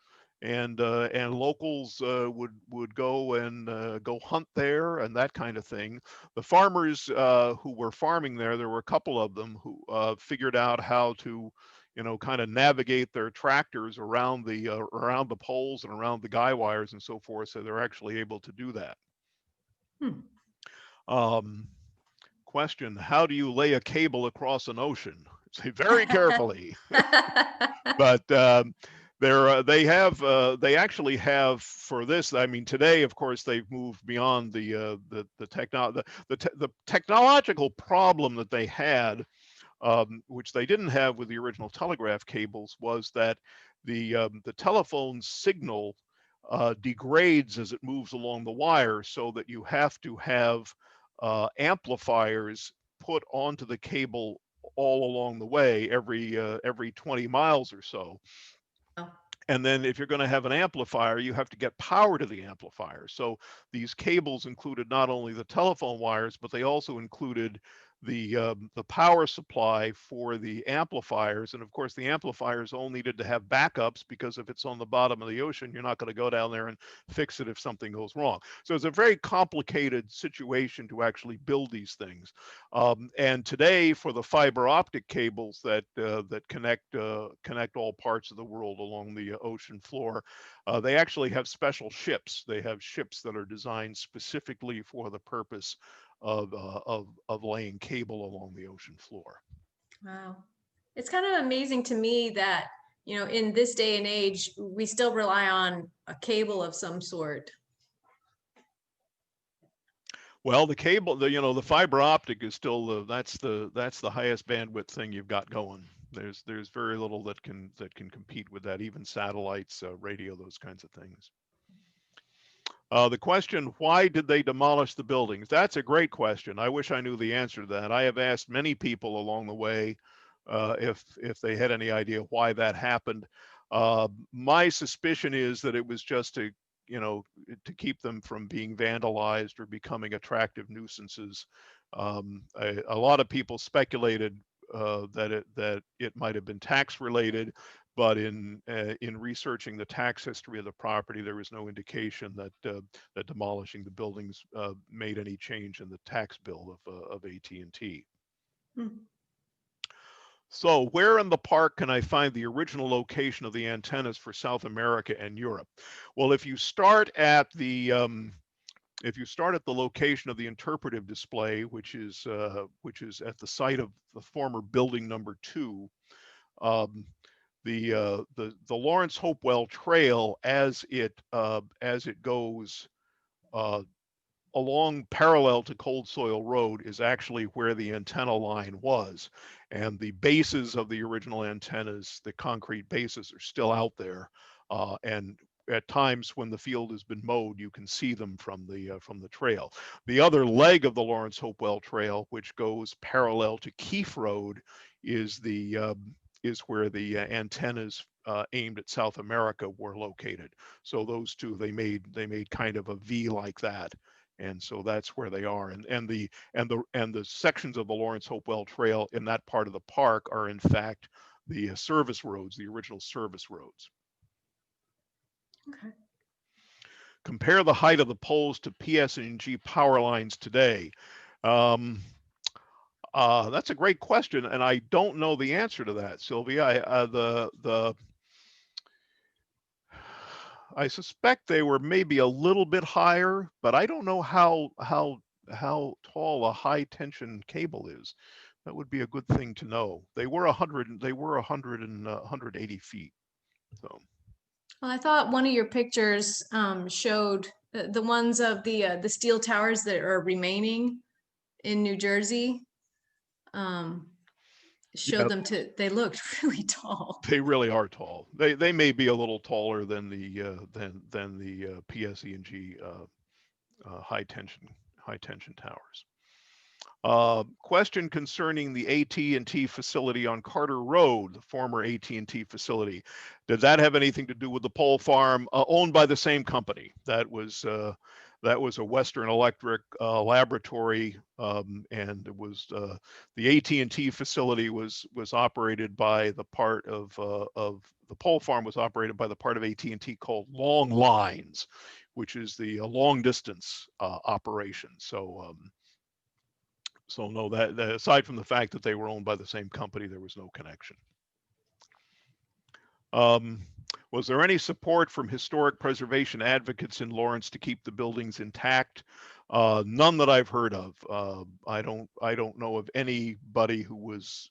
and locals would go and go hunt there and that kind of thing. The farmers who were farming there were a couple of them who figured out how to kind of navigate their tractors around the poles and around the guy wires and so forth. So they're actually able to do that. Question, how do you lay a cable across an ocean? Say very carefully. But they actually have for this. I mean, today, of course, they've moved beyond the technological problem that they had, which they didn't have with the original telegraph cables, was that the telephone signal degrades as it moves along the wire, so that you have to have amplifiers put onto the cable all along the way every 20 miles or so.
Oh.
And then if you're going to have an amplifier, you have to get power to the amplifier. So these cables included not only the telephone wires, but they also included the power supply for the amplifiers. And of course, the amplifiers all needed to have backups, because if it's on the bottom of the ocean, you're not going to go down there and fix it if something goes wrong. So it's a very complicated situation to actually build these things. And today, for the fiber optic cables that connect all parts of the world along the ocean floor, they actually have special ships. They have ships that are designed specifically for the purpose of laying cable along the ocean floor.
Wow. It's kind of amazing to me that, in this day and age, we still rely on a cable of some sort.
Well, the cable, the fiber optic is still that's the highest bandwidth thing you've got going. There's very little that can compete with that, even satellites, radio, those kinds of things. The question, why did they demolish the buildings? That's a great question. I wish I knew the answer to that. I have asked many people along the way if they had any idea why that happened. My suspicion is that it was just to keep them from being vandalized or becoming attractive nuisances. A lot of people speculated that it might have been tax related, but in researching the tax history of the property, there was no indication that demolishing the buildings made any change in the tax bill of AT&T.
Hmm.
So where in the park can I find the original location of the antennas for South America and Europe? Well, if you start at the location of the interpretive display, which is at the site of the former building number 2, the Lawrence Hopewell Trail, as it goes along parallel to Cold Soil Road, is actually where the antenna line was, and the bases of the original antennas, the concrete bases, are still out there, and at times when the field has been mowed, you can see them from the trail. The other leg of the Lawrence Hopewell Trail, which goes parallel to Keefe Road, is where the antennas aimed at South America were located. So those two, they made kind of a V like that. And so that's where they are. And the sections of the Lawrence Hopewell Trail in that part of the park are in fact the service roads, the original service roads.
Okay.
Compare the height of the poles to PS&G power lines today. That's a great question, and I don't know the answer to that, Sylvia. I suspect they were maybe a little bit higher, but I don't know how tall a high tension cable is. That would be a good thing to know. They were 180 feet. So.
Well, I thought one of your pictures showed the ones of the steel towers that are remaining in New Jersey. Showed them they looked really tall.
They really are tall. They may be a little taller than the PSE&G high tension towers. Question concerning the AT&T facility on Carter Road, the former AT&T facility. Did that have anything to do with the pole farm owned by the same company? That was a Western Electric laboratory, and it was the AT&T facility was operated by the part of the pole farm was operated by the part of AT&T called Long Lines, which is the long distance operation. So no, that aside from the fact that they were owned by the same company, there was no connection. Was there any support from historic preservation advocates in Lawrence to keep the buildings intact? None that I've heard of. I don't know of anybody who was,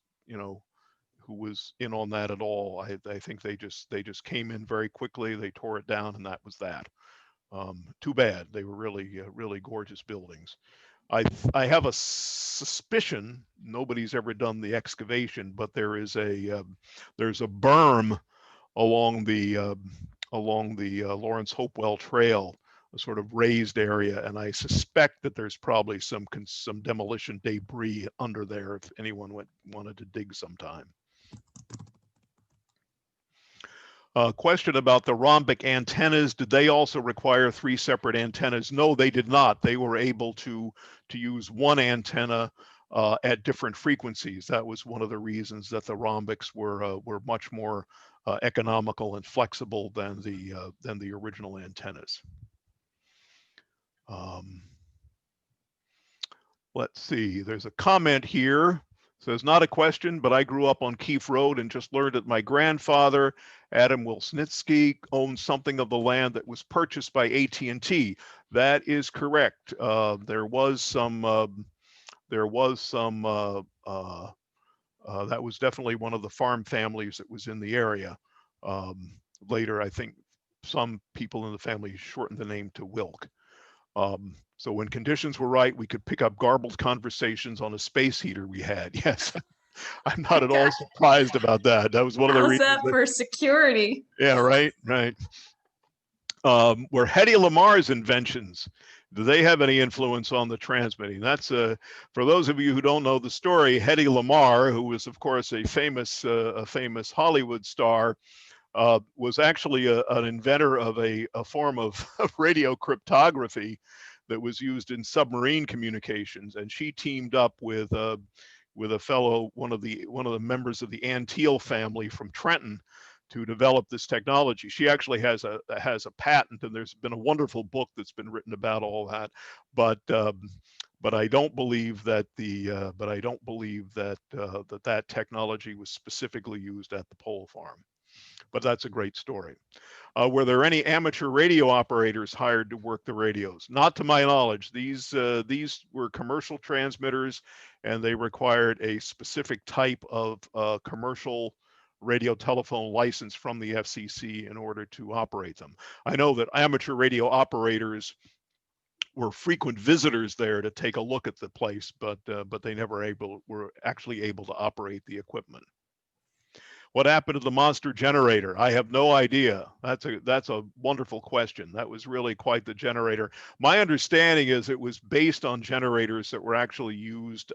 in on that at all. I think they just came in very quickly. They tore it down, and that was that. Too bad. They were really gorgeous buildings. I have a suspicion, nobody's ever done the excavation, but there's a berm along the Lawrence Hopewell Trail, a sort of raised area, and I suspect that there's probably some demolition debris under there if anyone wanted to dig sometime. Question about the rhombic antennas. Did they also require 3 separate antennas? No, they did not. They were able to use one antenna at different frequencies. That was one of the reasons that the rhombics were much more economical and flexible than the original antennas. Let's see. There's a comment here. Says, not a question, but I grew up on Keefe Road and just learned that my grandfather, Adam Wilsnitsky, owned something of the land that was purchased by AT&T. That is correct. There was some, that was definitely one of the farm families that was in the area. Later, I think some people in the family shortened the name to Wilk. So when conditions were right, we could pick up garbled conversations on a space heater we had. Yes, I'm not at all surprised about that. That was one of the reasons.
How's that for security?
Yeah, right. Were Hedy Lamar's inventions, do they have any influence on the transmitting? That's for those of you who don't know the story. Hedy Lamar, who was of course a famous Hollywood star, was actually an inventor of a form of radio cryptography that was used in submarine communications, and she teamed up with a fellow, one of the members of the Antiel family from Trenton, to develop this technology. She actually has a patent, and there's been a wonderful book that's been written about all that. But I don't believe that that technology was specifically used at the pole farm. But that's a great story. Were there any amateur radio operators hired to work the radios? Not to my knowledge. These were commercial transmitters, and they required a specific type of commercial radio telephone license from the FCC in order to operate them. I know that amateur radio operators were frequent visitors there to take a look at the place, but they never were actually able to operate the equipment. What happened to the monster generator? I have no idea. That's a wonderful question. That was really quite the generator. My understanding is it was based on generators that were actually used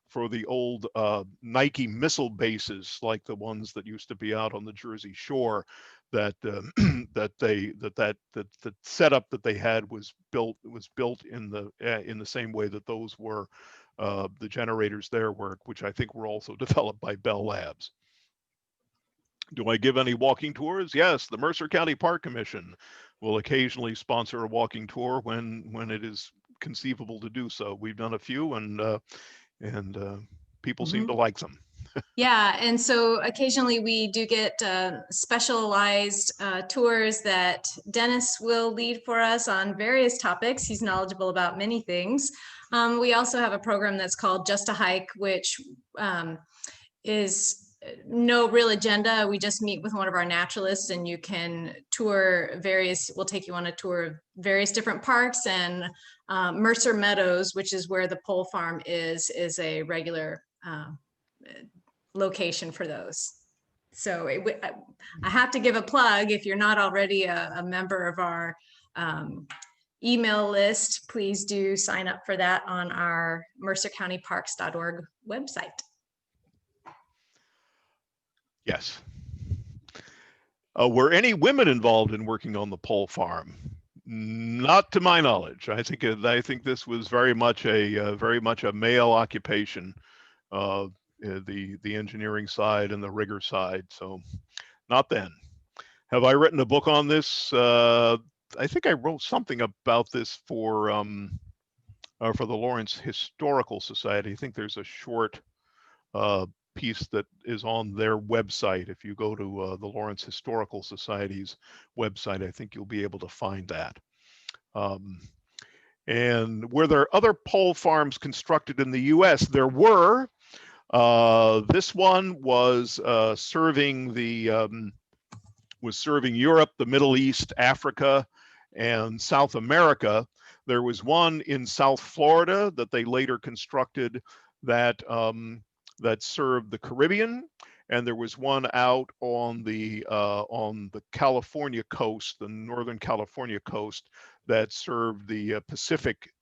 for the old Nike missile bases, like the ones that used to be out on the Jersey Shore. That the setup that they had was built in the same way that those were the generators there were, which I think were also developed by Bell Labs. Do I give any walking tours? Yes, the Mercer County Park Commission will occasionally sponsor a walking tour when it is conceivable to do so. We've done a few, and people seem to like them.
Yeah, and so occasionally we do get specialized tours that Dennis will lead for us on various topics. He's knowledgeable about many things. We also have a program that's called Just a Hike, which is no real agenda. We just meet with one of our naturalists, and you can tour we'll take you on a tour of various different parks, and Mercer Meadows, which is where the pole farm is a regular location for those. So I have to give a plug. If you're not already a member of our email list, please do sign up for that on our mercercountyparks.org website.
Yes. Were any women involved in working on the pole farm? Not to my knowledge. I think this was very much a male occupation, the engineering side and the rigger side. So, not then. Have I written a book on this? I think I wrote something about this for the Lawrence Historical Society. I think there's a short piece that is on their website. If you go to the Lawrence Historical Society's website, I think you'll be able to find that. And were there other pole farms constructed in the US? There were. This one was serving Europe, the Middle East, Africa, and South America. There was one in South Florida that they later constructed that that served the Caribbean, and there was one out on the California coast, the Northern California coast, that served the Pacific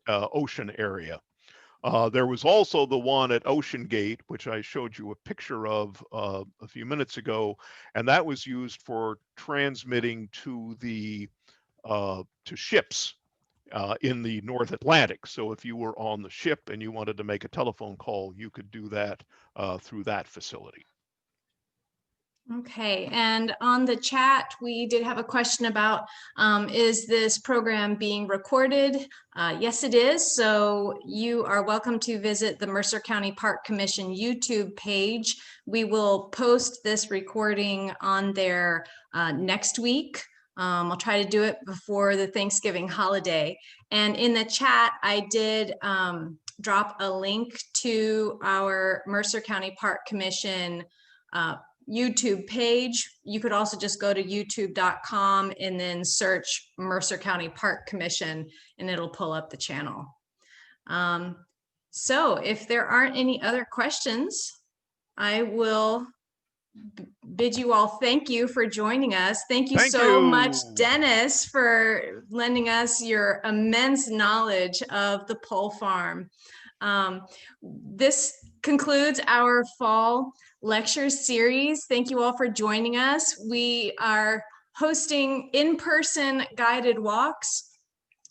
Ocean area. There was also the one at Ocean Gate, which I showed you a picture of a few minutes ago, and that was used for transmitting to the to ships in the North Atlantic. So if you were on the ship and you wanted to make a telephone call, you could do that through that facility.
Okay, and on the chat, we did have a question about, is this program being recorded? Yes, it is. So you are welcome to visit the Mercer County Park Commission YouTube page. We will post this recording on there next week. I'll try to do it before the Thanksgiving holiday. And in the chat, I did drop a link to our Mercer County Park Commission YouTube page. You could also just go to youtube.com and then search Mercer County Park Commission and it'll pull up the channel. So if there aren't any other questions, I will bid you all thank you for joining us. Thank you so much, Dennis, for lending us your immense knowledge of the pole farm. This concludes our fall lecture series. Thank you all for joining us. We are hosting in-person guided walks.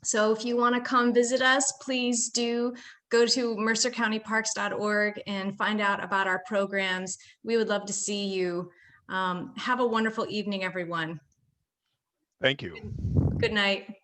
So if you want to come visit us, please do go to mercercountyparks.org and find out about our programs. We would love to see you. Have a wonderful evening, everyone.
Thank you.
Good night.